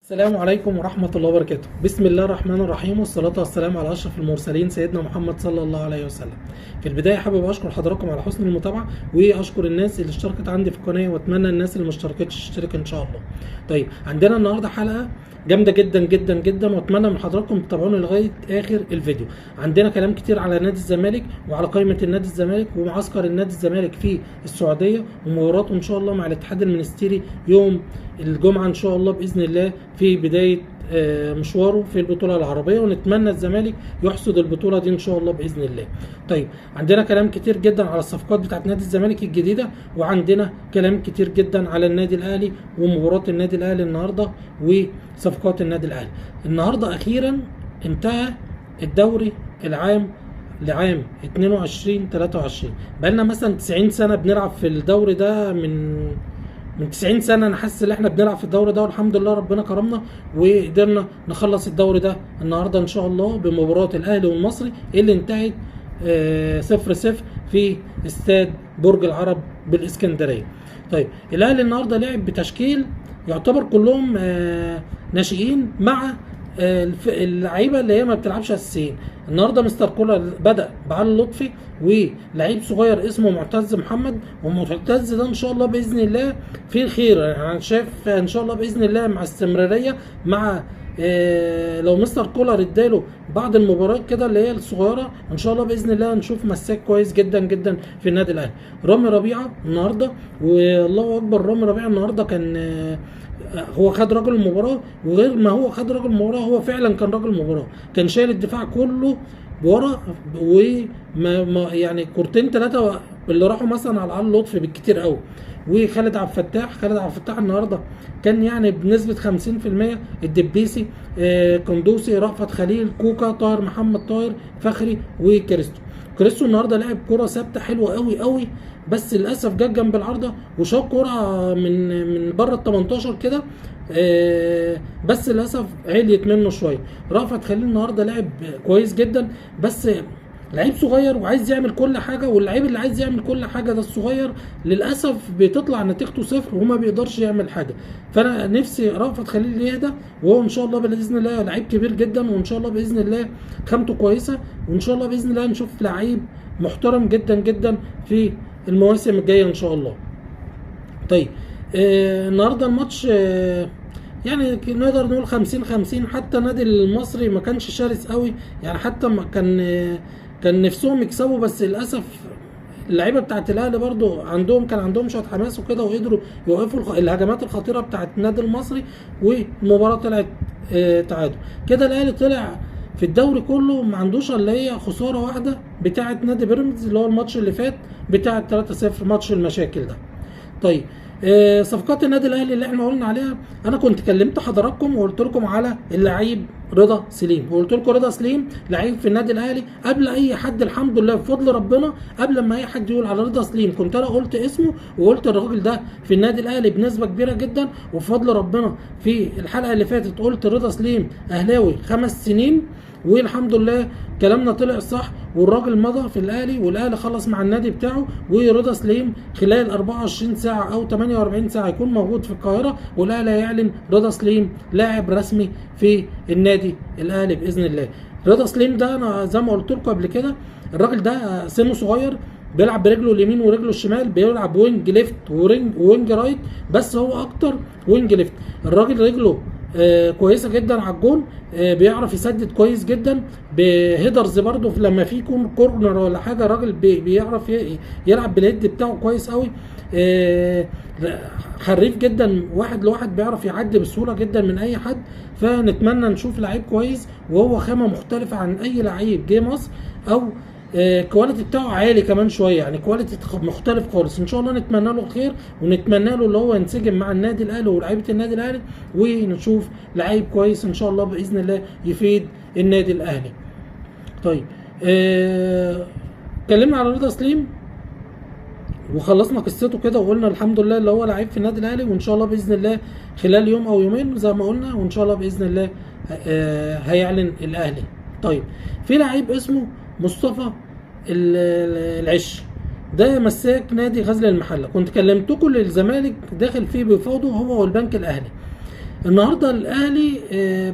السلام عليكم ورحمة الله وبركاته. بسم الله الرحمن الرحيم، والصلاة والسلام على أشرف المرسلين سيدنا محمد صلى الله عليه وسلم. في البداية حابب أشكر حضراتكم على حسن المتابعة، وأشكر الناس اللي اشتركت عندي في القناة، وأتمنى الناس اللي ما اشتركتش تشترك إن شاء الله. طيب، عندنا النهاردة حلقة جامدة جدا جدا جدا، وأتمنى من حضراتكم تتابعوني لغاية آخر الفيديو. عندنا كلام كتير على نادي الزمالك وعلى قائمة النادي الزمالك ومعسكر النادي الزمالك في السعودية، ومباراته إن شاء الله مع الاتحاد المنستيري يوم الجمعة إن شاء الله بإذن الله في بداية مشواره في البطولة العربية، ونتمنى الزمالك يحصد البطولة دي إن شاء الله بإذن الله. طيب، عندنا كلام كتير جدا على الصفقات بتاعت نادي الزمالك الجديدة، وعندنا كلام كتير جدا على النادي الأهلي ومباراة النادي الأهلي النهاردة وصفقات النادي الأهلي. النهاردة أخيرا انتهى الدوري العام لعام 22-23. بقالنا مثلا 90 سنة بنلعب في الدوري ده، من 90 سنة أنا حاسس إن إحنا بنلعب في الدوري ده، والحمد لله ربنا كرمنا وقدرنا نخلص الدوري ده النهاردة إن شاء الله بمباراة الأهلي والمصري اللي انتهت 0-0 في استاد برج العرب بالإسكندرية. طيب، الأهلي النهاردة لعب بتشكيل يعتبر كلهم ناشئين مع اللعيبه اللي هي ما بتلعبش اساسيين. النهارده مستر كولر بدا بعلي لطفي ولعيب صغير اسمه معتز محمد، ومعتز ده ان شاء الله باذن الله في الخير. يعني انا شايف ان شاء الله باذن الله مع استمراريه، مع لو مستر كولر اداله بعض المباريات كده اللي هي الصغيره، ان شاء الله باذن الله نشوف مساك كويس جدا جدا في النادي الاهلي. رامي ربيعه النهارده، والله اكبر، رامي ربيعه النهارده كان هو خد راجل المباراه، وغير ما هو خد راجل المباراه هو فعلا كان راجل المباراه. كان شايل الدفاع كله ورا، وما يعني كورتين ثلاثه اللي راحوا مثلا على علي لطفي بالكتير قوي. وخالد عبد الفتاح النهارده كان يعني بنسبه 50%. الدبيسي قندوسي، رأفت خليل، كوكا، طاهر محمد طاهر، فخري، كريستو النهارده لعب كرة ثابته حلوه قوي قوي، بس للاسف جت جنب العارضه وشاط كرة من بره ال 18 كده، بس للاسف عليت منه شويه. رأفت خليل النهارده لعب كويس جدا، بس لعيب صغير وعايز يعمل كل حاجه، واللعيب اللي عايز يعمل كل حاجه ده الصغير للاسف بتطلع نتيجته صفر وما بيقدرش يعمل حاجه. فانا نفسي رأفت خليل يهدى، وهو ان شاء الله باذن الله لعيب كبير جدا، وان شاء الله باذن الله خامته كويسه، وان شاء الله باذن الله نشوف لعيب محترم جدا جدا في المواسم الجايه ان شاء الله. طيب، النهارده الماتش يعني نقدر نقول 50-50. حتى النادي المصري ما كانش شرس قوي، يعني حتى ما كان نفسهم يكسبوا، بس للاسف اللعيبه بتاعت الاهلي برضو كان عندهم شويه حماس وكده، وقدروا يوقفوا الهجمات الخطيره بتاعت النادي المصري، والمباراه طلعت تعادل. كده الاهلي طلع في الدوري كله ما عندوش الا هي خساره واحده بتاعت نادي بيراميدز، اللي هو الماتش اللي فات بتاع 3-0 ماتش المشاكل ده. طيب، صفقات النادي الاهلي اللي احنا قلنا عليها، انا كنت كلمت حضراتكم وقلت لكم على اللعيب رضا سليم، وقلت لكم رضا سليم لعيب في النادي الاهلي قبل اي حد، الحمد لله بفضل ربنا. قبل ما اي حد يقول على رضا سليم كنت انا قلت اسمه، وقلت الراجل ده في النادي الاهلي بنسبه كبيره جدا، وبفضل ربنا في الحلقه اللي فاتت قلت رضا سليم اهلاوي 5 سنين، والحمد لله كلامنا طلع صح، والراجل مضى في الاهلي، والاهلي خلص مع النادي بتاعه، ورضا سليم خلال 24 ساعه او 48 ساعه يكون موجود في القاهره، والاهلي هيعلن رضا سليم لاعب رسمي في النادي الاهلي باذن الله. رضا سليم ده انا زي ما قلت لكم قبل كده، الراجل ده سنه صغير، بيلعب برجله اليمين ورجله الشمال، بيلعب وينج ليفت وينج رايت، بس هو اكتر وينج ليفت. الراجل رجله كويسه جدا على الجون، بيعرف يسدد كويس جدا بهيدرز برضه، لما في يكون كورنر ولا حاجه الراجل بيعرف يلعب بالهيد بتاعه كويس قوي. حريف جدا، واحد لواحد بيعرف يعدي بسهوله جدا من اي حد. فنتمنى نشوف لعيب كويس، وهو خامه مختلفه عن اي لعيب جه مصر، او الكواليتي بتاعه عالي كمان شويه، يعني كواليتي مختلف خالص. ان شاء الله نتمنى له الخير، ونتمنى له اللي هو ينسجم مع النادي الاهلي ولاعيبه النادي الاهلي، ونشوف لعيب كويس ان شاء الله باذن الله يفيد النادي الاهلي. طيب، اتكلمنا على رضا سليم وخلصنا قصته كده، وقلنا الحمد لله اللي هو لعيب في النادي الاهلي، وان شاء الله باذن الله خلال يوم او يومين زي ما قلنا، وان شاء الله باذن الله هيعلن الاهلي. طيب، في لعيب اسمه مصطفى العش، ده مساك نادي غزل المحله. كنت كلمتكم للزمالك داخل فيه بفوضه هو والبنك الاهلي. النهارده الاهلي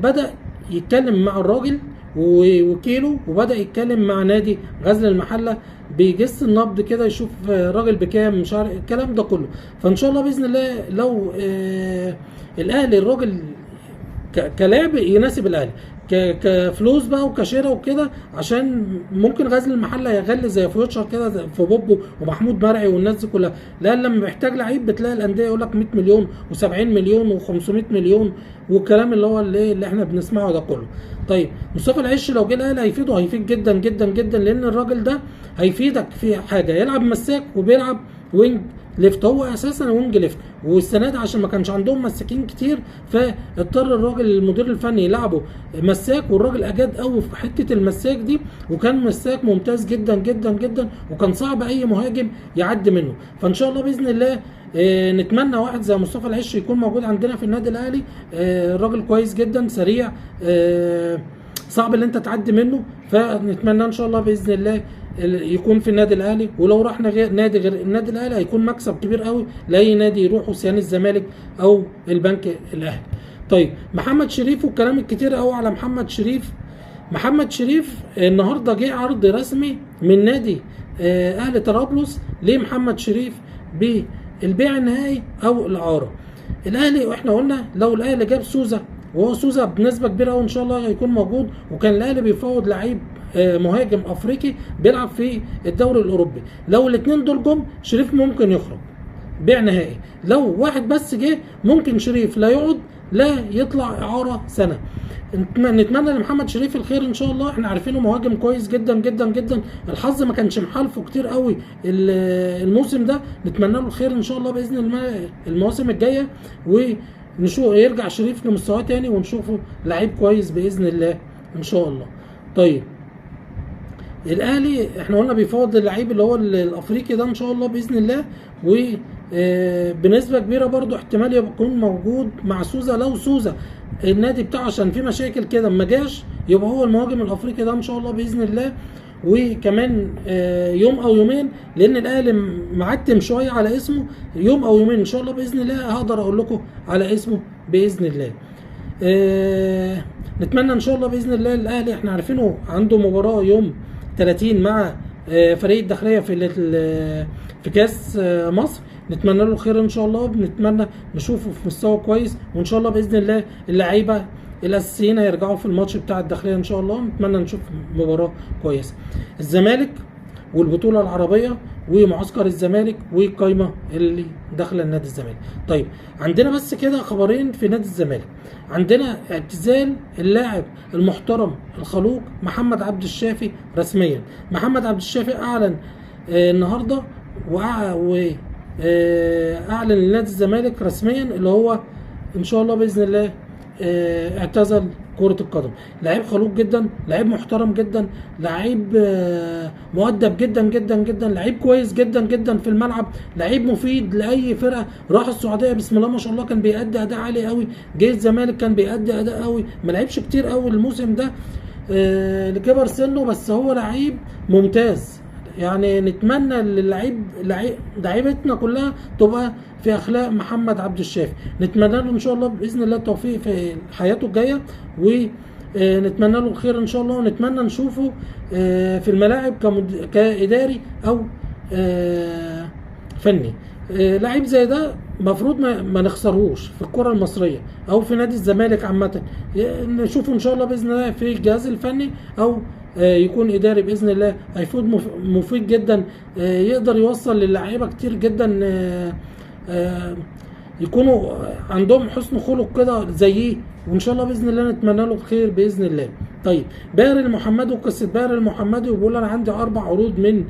بدأ يتكلم مع الراجل ووكيله، وبدأ يتكلم مع نادي غزل المحله، بيجس النبض كده يشوف الراجل بكام، مش عارف الكلام ده كله. فان شاء الله باذن الله لو الاهلي الراجل كلاعب يناسب الاهلي، كفلوس بقى وكشراء وكده، عشان ممكن غزل المحله يغلي زي فيوتشر كده، في بوبو ومحمود مرعي والناس دي كلها. لا لما محتاج لعيب بتلاقي الانديه يقول لك 100 مليون و70 مليون و500 مليون، والكلام اللي هو اللي احنا بنسمعه ده كله. طيب مصطفى العش لو جه الاهلي هيفيده، هيفيد جدا جدا جدا، لان الراجل ده هيفيدك في حاجه، يلعب مساك وبيلعب وينج ليفت، هو اساسا وينج ليفت، والسنه دي عشان ما كانش عندهم مساكين كتير، فاضطر الراجل المدير الفني يلعبه مساك، والراجل اجاد قوي في حته المساك دي، وكان مساك ممتاز جدا جدا جدا، وكان صعب اي مهاجم يعدي منه. فان شاء الله باذن الله نتمنى واحد زي مصطفى العش يكون موجود عندنا في النادي الاهلي. الراجل كويس جدا، سريع، صعب ان انت تعدي منه، فنتمنى ان شاء الله باذن الله يكون في النادي الاهلي. ولو رحنا نادي غير النادي الاهلي هيكون مكسب كبير قوي لاي نادي يروحوا، سيان الزمالك او البنك الاهلي. طيب محمد شريف والكلام الكتير قوي على محمد شريف. محمد شريف النهارده جه عرض رسمي من نادي اهلي طرابلس لمحمد شريف بالبيع النهائي او الاعاره. الاهلي احنا قلنا لو الاهلي جاب سوزا، وهو سوزا بنسبه كبيره قوي ان شاء الله هيكون موجود، وكان الاهلي بيفاوض لعيب مهاجم افريقي بيلعب في الدوري الاوروبي، لو الاثنين دول جم شريف ممكن يخرج بيع نهائي. لو واحد بس جه ممكن شريف لا يقعد لا يطلع اعاره سنه. نتمنى لمحمد شريف الخير ان شاء الله، احنا عارفينه مهاجم كويس جدا جدا جدا، الحظ ما كانش محالفه كتير قوي الموسم ده، نتمنى له الخير ان شاء الله باذن الله المواسم الجايه، ونشوف يرجع شريف لمستواه تاني، ونشوفه لعيب كويس باذن الله ان شاء الله. طيب الاهلي احنا قلنا بيفاوض اللعيب اللي هو الافريقي ده ان شاء الله باذن الله، وبنسبه كبيره برضو احتمال يكون موجود مع سوزا، لو سوزا النادي بتاعه عشان في مشاكل كده ما جاش، يبقى هو المهاجم الافريقي ده ان شاء الله باذن الله. وكمان يوم او يومين، لان الاهلي معتم شويه على اسمه، يوم او يومين ان شاء الله باذن الله هقدر اقول لكم على اسمه باذن الله. نتمنى ان شاء الله باذن الله الاهلي احنا عارفينه عنده مباراه يوم 30 مع فريق الداخليه في كاس مصر، نتمنى له الخير ان شاء الله، بنتمنى نشوفه في مستوى كويس، وان شاء الله باذن الله اللعيبه الاساسيين هيرجعوا في الماتش بتاع الداخليه ان شاء الله، نتمنى نشوف مباراه كويسه. الزمالك والبطوله العربيه ومعسكر الزمالك والقايمه اللي داخله النادي الزمالك. طيب عندنا بس كده خبرين في نادي الزمالك. عندنا اعتزال اللاعب المحترم الخلوق محمد عبد الشافي رسميا. محمد عبد الشافي اعلن النهارده واعلن لنادي الزمالك رسميا اللي هو ان شاء الله باذن الله اعتزل كرة القدم. لعيب خلوق جدا، لعيب محترم جدا، لعيب مؤدب جدا جدا جدا، لعيب كويس جدا جدا في الملعب، لعيب مفيد لاي فرقه. راح السعوديه بسم الله ما شاء الله كان بيأدي اداء عالي قوي، جه الزمالك كان بيأدي اداء قوي، ما لعبش كتير قوي الموسم ده لكبر سنه، بس هو لعيب ممتاز. يعني نتمنى لعيبتنا كلها تبقى في اخلاق محمد عبد الشافي، نتمنى له ان شاء الله باذن الله التوفيق في حياته الجايه، ونتمنى له الخير ان شاء الله، ونتمنى نشوفه في الملاعب كاداري او فني. لعيب زي ده مفروض ما نخسرهوش في الكره المصريه او في نادي الزمالك عامه، نشوفه ان شاء الله باذن الله في الجهاز الفني او يكون اداري باذن الله، هيفوت مفيد جدا، يقدر يوصل للاعيبه كتير جدا يكونوا عندهم حسن خلق كده زيه، وان شاء الله باذن الله نتمنى له الخير باذن الله. طيب باهر المحمدي وقصه باهر المحمدي، وبيقول انا عندي 4 عروض من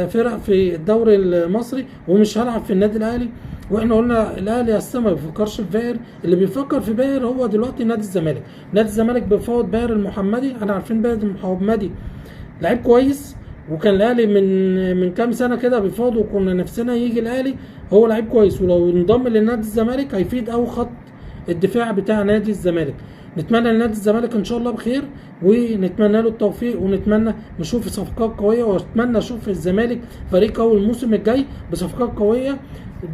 فرق في الدوري المصري ومش هلعب في النادي الاهلي. واحنا قلنا الاهلي اصلا ما بيفكرش في باهر، اللي بيفكر في باهر هو دلوقتي نادي الزمالك. نادي الزمالك بيفاوض باهر المحمدي، احنا عارفين باهر المحمدي لعيب كويس، وكان الاهلي من كام سنه كده بيفاوض، وكنا نفسنا يجي الاهلي، هو لعيب كويس، ولو انضم لنادي الزمالك هيفيد او خط الدفاع بتاع نادي الزمالك. نتمنى لنادي الزمالك ان شاء الله بخير، ونتمنى له التوفيق، ونتمنى نشوف صفقات قويه، واتمنى اشوف الزمالك فريق قوي الموسم الجاي بصفقات قويه،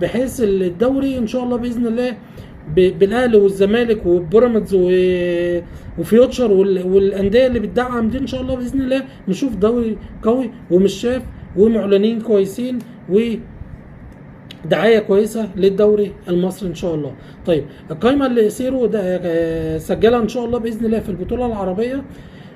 بحيث الدوري ان شاء الله باذن الله بالاهلي والزمالك وبيراميدز وفيوتشر والانديه اللي بتدعم دي ان شاء الله باذن الله نشوف دوري قوي ومش شاف ومعلنين كويسين ودعايه كويسه للدوري المصري ان شاء الله. طيب القائمه اللي سيرو سجلها ان شاء الله باذن الله في البطوله العربيه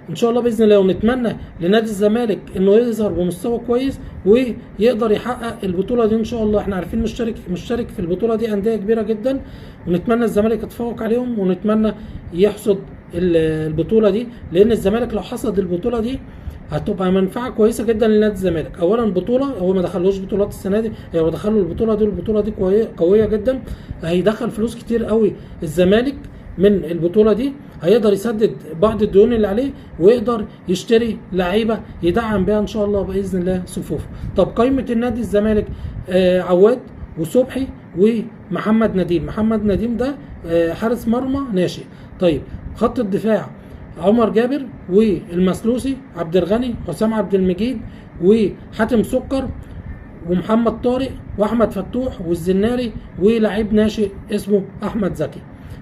ان شاء الله باذن الله، ونتمنى لنادي الزمالك انه يظهر بمستوى كويس ويقدر يحقق البطوله دي ان شاء الله. احنا عارفين مشترك في البطوله دي انديه كبيره جدا، ونتمنى الزمالك يتفوق عليهم ونتمنى يحصد البطوله دي، لان الزمالك لو حصد البطوله دي هتبقى منفعه كويسه جدا لنادي الزمالك. اولا بطوله هو ما دخلوش بطولات السنه دي، هو دخلوا البطوله دي، والبطوله دي قويه جدا، هيدخل فلوس كتير قوي الزمالك من البطوله دي، هيقدر يسدد بعض الديون اللي عليه ويقدر يشتري لعيبه يدعم بيها ان شاء الله باذن الله صفوفه. طب قائمه النادي الزمالك عواد وصبحي ومحمد نديم. محمد نديم ده حارس مرمى ناشئ. طيب خط الدفاع عمر جابر والمسلوسي، عبد الغني، حسام عبد المجيد وحاتم سكر ومحمد طارق واحمد فتوح والزناري ولاعيب ناشئ اسمه احمد زكي.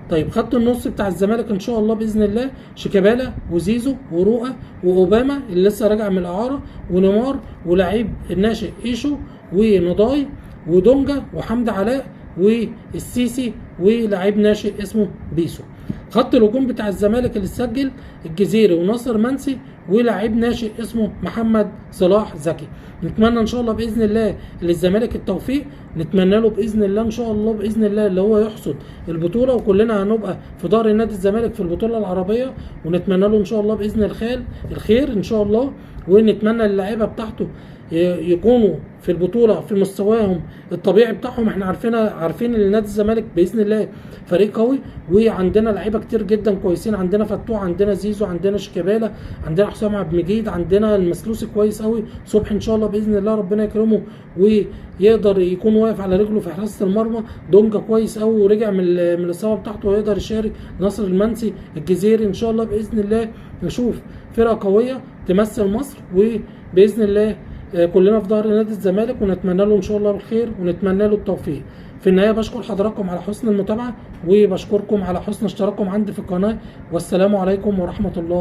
طيب خط النص بتاع الزمالك ان شاء الله باذن الله شيكابالا وزيزو ورؤى واوباما اللي لسه راجع من الاعاره ونيمار ولاعيب الناشئ ايشو ونضاي ودونجا وحمد علاء والسيسي ولاعيب ناشئ اسمه بيسو. خط الهجوم بتاع الزمالك اللي سجل الجزيري وناصر منسي ولاعيب ناشئ اسمه محمد صلاح زكي. نتمنى ان شاء الله باذن الله للزمالك التوفيق، نتمنى له باذن الله ان شاء الله باذن الله اللي هو يحصد البطوله، وكلنا هنبقى في ظهر نادي الزمالك في البطوله العربيه، ونتمنى له ان شاء الله باذن الخير ان شاء الله، ونتمنى اللعيبه بتاعته يكونوا في البطوله في مستواهم الطبيعي بتاعهم. احنا عارفين ان نادي الزمالك باذن الله فريق قوي، وعندنا لعيبه كتير جدا كويسين، عندنا فتوح، عندنا زيزو، عندنا شيكابالا، عندنا حسام عبد المجيد، عندنا المسلوسي كويس قوي، صبحي ان شاء الله باذن الله ربنا يكرمه ويقدر يكون واقف على رجله في حراسه المرمى، دونجا كويس قوي ورجع من الاصابه بتاعته ويقدر يشارك، ناصر المنسي، الجزيري، ان شاء الله باذن الله نشوف فرقه قويه تمثل مصر، وباذن الله كلنا في ظهر نادي الزمالك، ونتمنى له ان شاء الله الخير ونتمنى له التوفيق. في النهايه بشكر حضراتكم على حسن المتابعه، وبشكركم على حسن اشتراككم عندي في القناه، والسلام عليكم ورحمه الله.